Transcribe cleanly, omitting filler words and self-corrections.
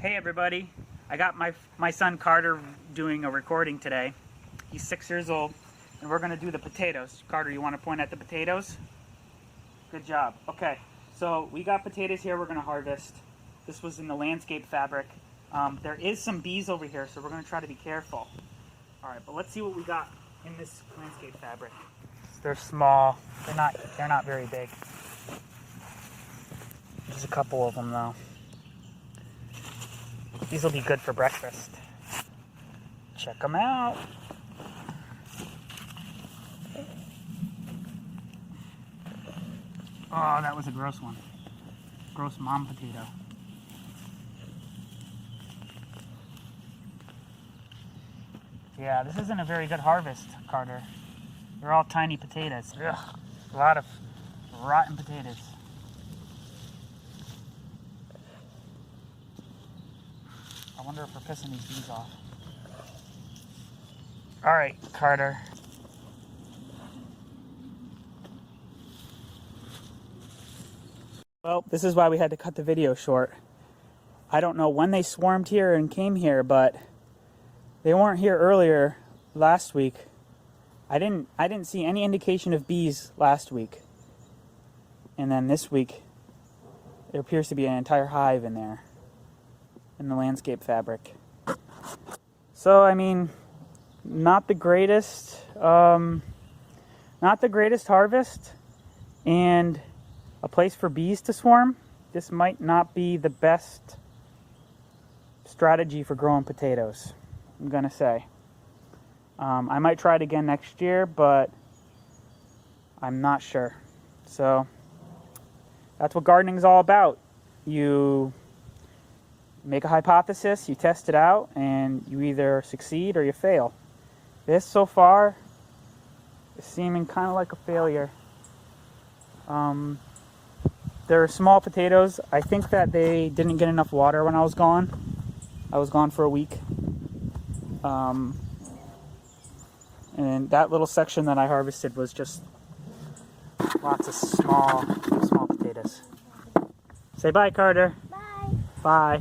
Hey everybody, I got my son Carter doing a recording today. He's 6 years old and we're going to do the potatoes. Carter, you want to point at the potatoes? Good job. Okay, so we got potatoes here we're going to harvest. This was in the landscape fabric. There is some bees over here, so we're going to try to be careful. Alright, but let's see what we got in this landscape fabric. They're small. They're not very big. There's a couple of them though. These will be good for breakfast. Check them out. Oh, that was a gross one. Gross mom potato. Yeah, this isn't a very good harvest, Carter. They're all tiny potatoes. Ugh, a lot of rotten potatoes. I wonder if we're pissing these bees off. Alright, Carter. Well, this is why we had to cut the video short. I don't know when they swarmed here and came here, but they weren't here earlier last week. I didn't see any indication of bees last week. And then this week, there appears to be an entire hive in there, in the landscape fabric. So, I mean, not the greatest harvest, and a place for bees to swarm. This might not be the best strategy for growing potatoes, I'm gonna say. I might try it again next year, but I'm not sure. So that's what gardening is all about. You make a hypothesis, you test it out, and you either succeed or you fail. This so far is seeming kind of like a failure. They're small potatoes. I think that they didn't get enough water when I was gone. I was gone for a week. And that little section that I harvested was just lots of small potatoes. Say bye, Carter. Bye. Bye.